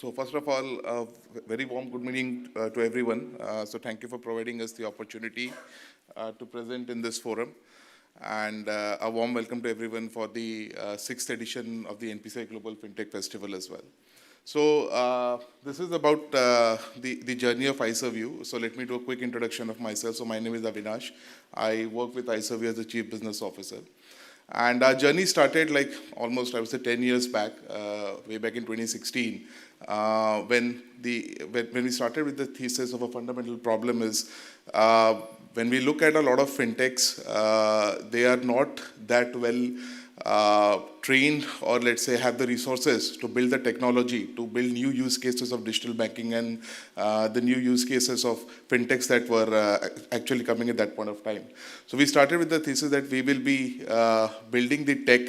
So first of all, a very warm good morning to everyone. So thank you for providing us the opportunity to present in this forum. And a warm welcome to everyone for the sixth edition of the NPCI Global FinTech Festival as well. So this is about the journey of iServYou. So let me do a quick introduction of myself. So my name is Avinash. I work with iServYou as the Chief Business Officer. And our journey started like almost, I would say, 10 years back, way back in 2016, when we started with the thesis of a fundamental problem is when we look at a lot of fintechs, they are not that well trained, or let's say have the resources to build the technology, to build new use cases of digital banking and the new use cases of fintechs that were actually coming at that point of time. So we started with the thesis that we will be building the tech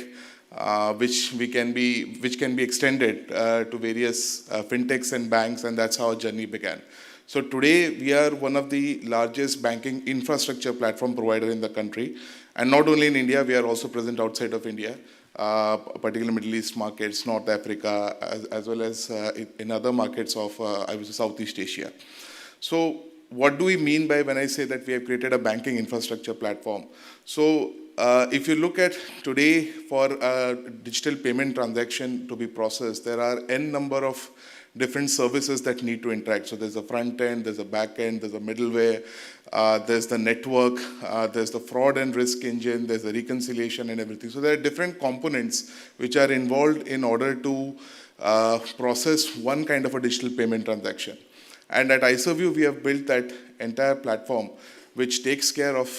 which can be extended to various fintechs and banks, and that's how our journey began. So today we are one of the largest banking infrastructure platform provider in the country, and not only in India, we are also present outside of India, particularly Middle East markets, North Africa, as well as in other markets of I would say Southeast Asia. So what do we mean by when I say that we have created a banking infrastructure platform? So if you look at today, for a digital payment transaction to be processed, there are n number of different services that need to interact. So there's a front end, there's a back end, there's a middleware, there's the network, there's the fraud and risk engine, there's the reconciliation and everything. So there are different components which are involved in order to process one kind of a digital payment transaction. And at iServYou, we have built that entire platform which takes care of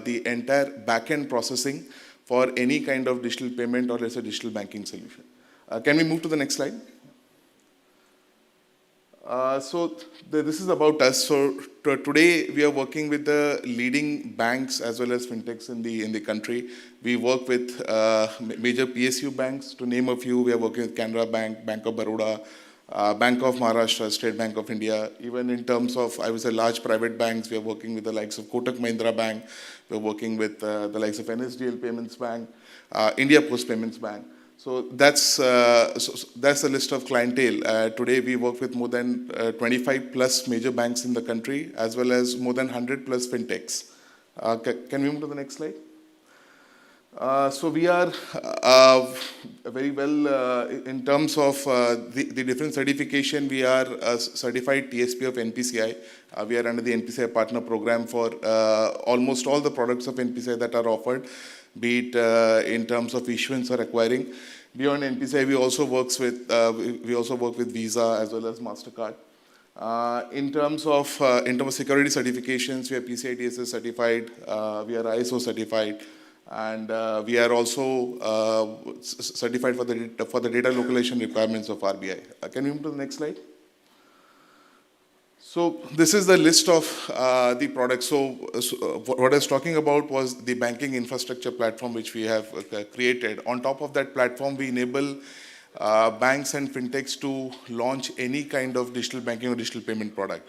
the entire back-end processing for any kind of digital payment or let's say digital banking solution. Can we move to the next slide? This is about us. So today we are working with the leading banks as well as fintechs in the country. We work with major PSU banks. To name a few, we are working with Canara Bank, Bank of Baroda, Bank of Maharashtra, State Bank of India. Even in terms of, I would say, large private banks, we are working with the likes of Kotak Mahindra Bank. We are working with the likes of NSDL Payments Bank, India Post Payments Bank. So that's the list of clientele. Today we work with more than 25 plus major banks in the country, as well as more than 100 plus fintechs. Can we move to the next slide? So we are very well in terms of the different certification. We are a certified TSP of NPCI. We are under the NPCI partner program for almost all the products of NPCI that are offered, be it in terms of issuance or acquiring. Beyond NPCI, we also work with Visa as well as MasterCard. In terms of security certifications, we are PCI DSS certified, we are ISO certified, and we are also certified for the data localization requirements of RBI. Can we move to the next slide? So this is the list of the products. So what I was talking about was the banking infrastructure platform which we have created. On top of that platform, we enable banks and fintechs to launch any kind of digital banking or digital payment product.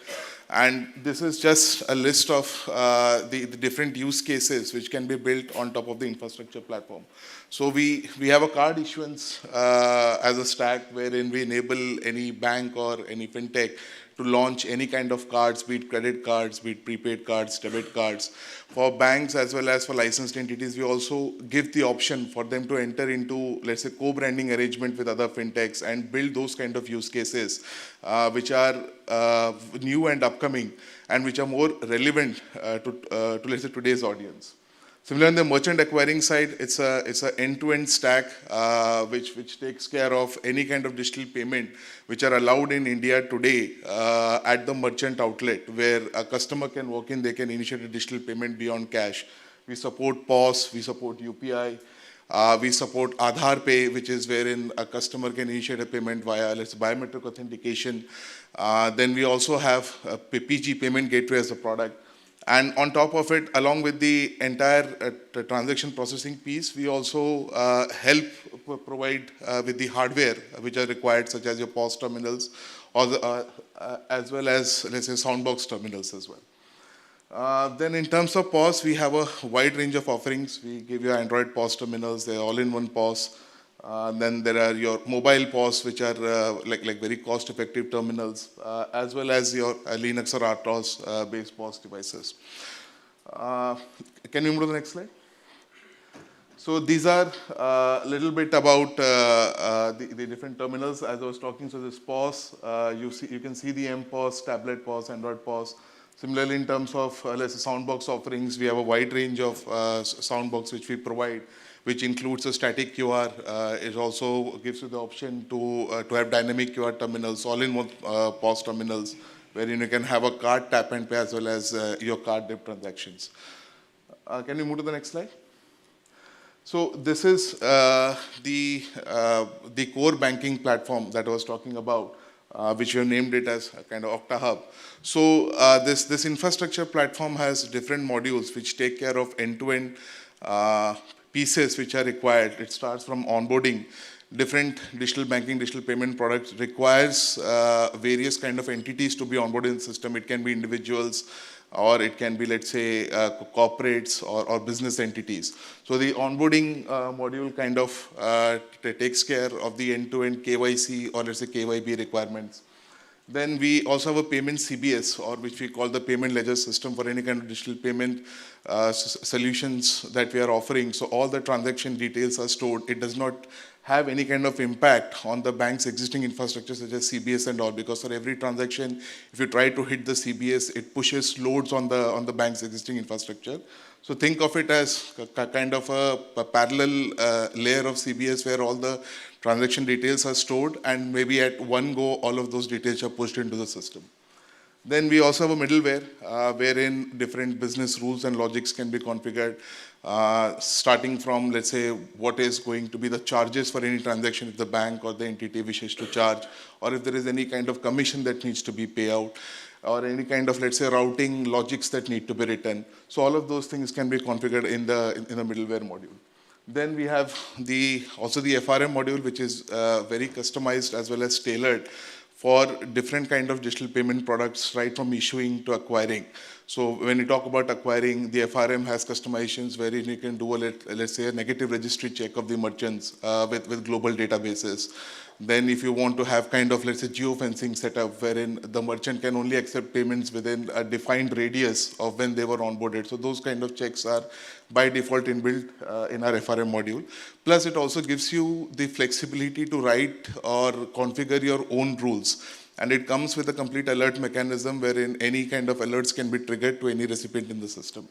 And this is just a list of the different use cases which can be built on top of the infrastructure platform. So we have a card issuance as a stack wherein we enable any bank or any fintech to launch any kind of cards, be it credit cards, be it prepaid cards, debit cards. For banks as well as for licensed entities, we also give the option for them to enter into, let's say, co-branding arrangement with other fintechs and build those kind of use cases which are new and upcoming and which are more relevant to let's say, today's audience. Similarly, on the merchant acquiring side, it's a end-to-end stack which takes care of any kind of digital payment which are allowed in India today at the merchant outlet, where a customer can walk in, they can initiate a digital payment beyond cash. We support POS, we support UPI, we support Aadhaar Pay, which is wherein a customer can initiate a payment via, let's say, biometric authentication. Then we also have PG, Payment Gateway, as a product. And on top of it, along with the entire transaction processing piece, we also help provide with the hardware which are required, such as your POS terminals, or as well as, let's say, Soundbox terminals as well. Then in terms of POS, we have a wide range of offerings. We give you Android POS terminals, they're all-in-one POS. Then there are your mobile POS, which are like very cost-effective terminals, as well as your Linux or RTOS based POS devices. Uh, can we move to the next slide? So these are a little bit about the different terminals. As I was talking, so this POS, you can see the MPOS, tablet POS, Android POS. Similarly, in terms of let's say Soundbox offerings, we have a wide range of Soundbox which we provide, which includes a static QR. It also gives you the option to have dynamic QR terminals, all-in-one POS terminals, wherein you can have a card tap and pay as well as your card dip transactions. Can we move to the next slide? So this is the core banking platform that I was talking about, which we have named it as a kind of OctaHub. So this infrastructure platform has different modules which take care of end-to-end pieces which are required. It starts from onboarding. Different digital banking, digital payment products requires various kind of entities to be onboarded in the system. It can be individuals, or it can be, let's say, corporates or business entities. So the onboarding module kind of takes care of the end-to-end KYC or let's say KYB requirements. Then we also have a payment CBS, or which we call the payment ledger system for any kind of digital payment solutions that we are offering. So all the transaction details are stored. It does not have any kind of impact on the bank's existing infrastructure such as CBS and all, because for every transaction, if you try to hit the CBS, it pushes loads on the bank's existing infrastructure. So think of it as kind of a parallel layer of CBS where all the transaction details are stored, and maybe at one go, all of those details are pushed into the system. Then we also have a middleware wherein different business rules and logics can be configured, starting from, let's say, what is going to be the charges for any transaction if the bank or the entity wishes to charge, or if there is any kind of commission that needs to be paid out, or any kind of, let's say, routing logics that need to be written. So all of those things can be configured in the middleware module. Then we have also the FRM module, which is very customized as well as tailored for different kind of digital payment products, right from issuing to acquiring. So when you talk about acquiring, the FRM has customizations wherein you can do let's say a negative registry check of the merchants with global databases. Then if you want to have kind of, let's say, geofencing setup wherein the merchant can only accept payments within a defined radius of when they were onboarded. So those kind of checks are by default inbuilt in our FRM module. Plus it also gives you the flexibility to write or configure your own rules. And it comes with a complete alert mechanism wherein any kind of alerts can be triggered to any recipient in the system.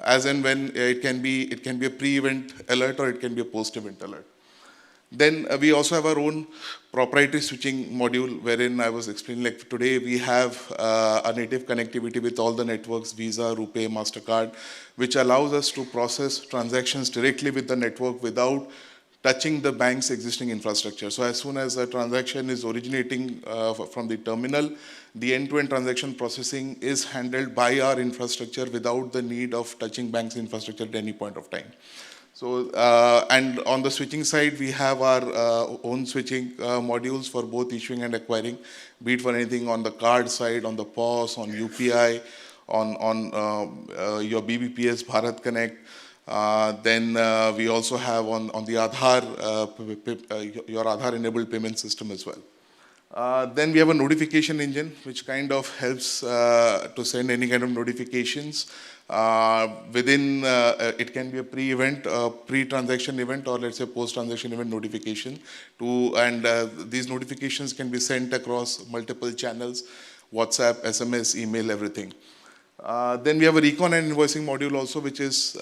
As and when it can be a pre-event alert or it can be a post-event alert. Then we also have our own proprietary switching module wherein I was explaining, like today we have a native connectivity with all the networks, Visa, RuPay, MasterCard, which allows us to process transactions directly with the network without touching the bank's existing infrastructure. So as soon as a transaction is originating from the terminal, the end-to-end transaction processing is handled by our infrastructure without the need of touching bank's infrastructure at any point of time. So, and on the switching side, we have our own switching modules for both issuing and acquiring, be it for anything on the card side, on the POS, on UPI, on your BBPS, Bharat Connect. Then we also have on the Aadhaar, your Aadhaar-enabled payment system as well. Then we have a notification engine, which kind of helps to send any kind of notifications. It can be a pre-event, pre-transaction event, or let's say post-transaction event notification. These notifications can be sent across multiple channels, WhatsApp, SMS, email, everything. Then we have a recon and invoicing module also, which is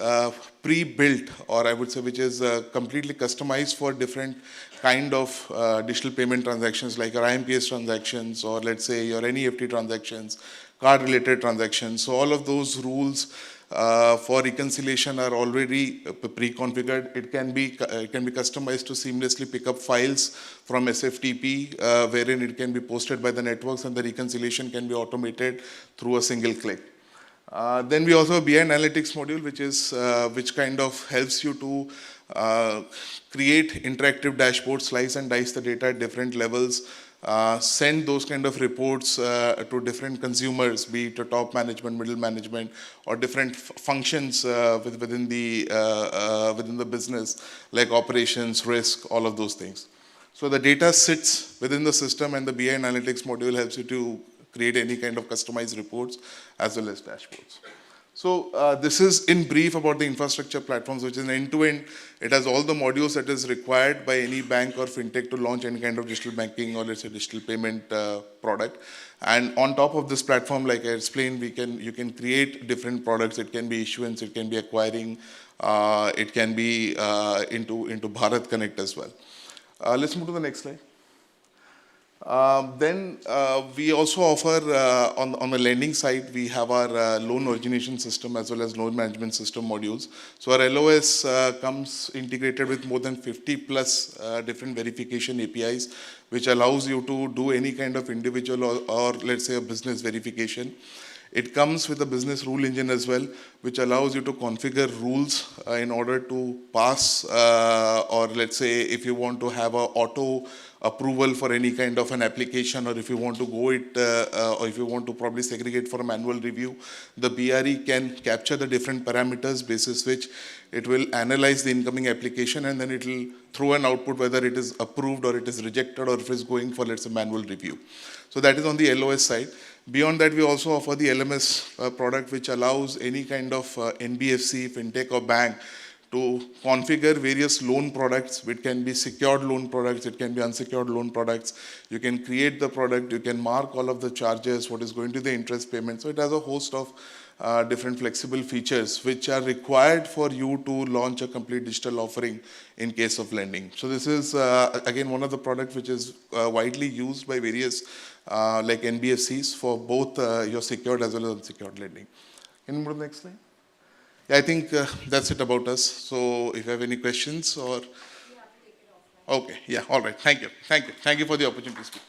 pre-built, or I would say which is completely customized for different kind of digital payment transactions like your IMPS transactions, or let's say your NEFT transactions, card-related transactions. So all of those rules for reconciliation are already pre-configured. It can be customized to seamlessly pick up files from SFTP, wherein it can be posted by the networks, and the reconciliation can be automated through a single click. Then we also have BI Analytics module, which kind of helps you to create interactive dashboards, slice and dice the data at different levels, send those kind of reports to different consumers, be it to top management, middle management, or different functions within the business, like operations, risk, all of those things. So the data sits within the system, and the BI analytics module helps you to create any kind of customized reports as well as dashboards. So this is in brief about the infrastructure platforms, which is an end-to-end. It has all the modules that is required by any bank or fintech to launch any kind of digital banking or let's say digital payment product. And on top of this platform, like I explained, you can create different products. It can be issuance, it can be acquiring, it can be into Bharat Connect as well. Let's move to the next slide. Then we also offer on the lending side, we have our loan origination system as well as loan management system modules. So our LOS comes integrated with more than 50 plus different verification APIs, which allows you to do any kind of individual or let's say a business verification. It comes with a business rule engine as well, which allows you to configure rules in order to pass or let's say if you want to have a auto approval for any kind of an application, or if you want to go it or if you want to probably segregate for a manual review, the BRE can capture the different parameters basis which it will analyze the incoming application, and then it will throw an output whether it is approved or it is rejected or if it is going for let's say manual review. So that is on the LOS side. Beyond that, we also offer the LMS product, which allows any kind of NBFC, fintech or bank to configure various loan products. It can be secured loan products, it can be unsecured loan products. You can create the product, you can mark all of the charges, what is going to be the interest payment. So it has a host of different flexible features which are required for you to launch a complete digital offering in case of lending. So this is again one of the products which is widely used by various like NBFCs for both your secured as well as unsecured lending. Can you move to the next slide? Yeah, I think that's it about us. So if you have any questions or... Okay, yeah, all right. Thank you. Thank you. Thank you for the opportunity to speak.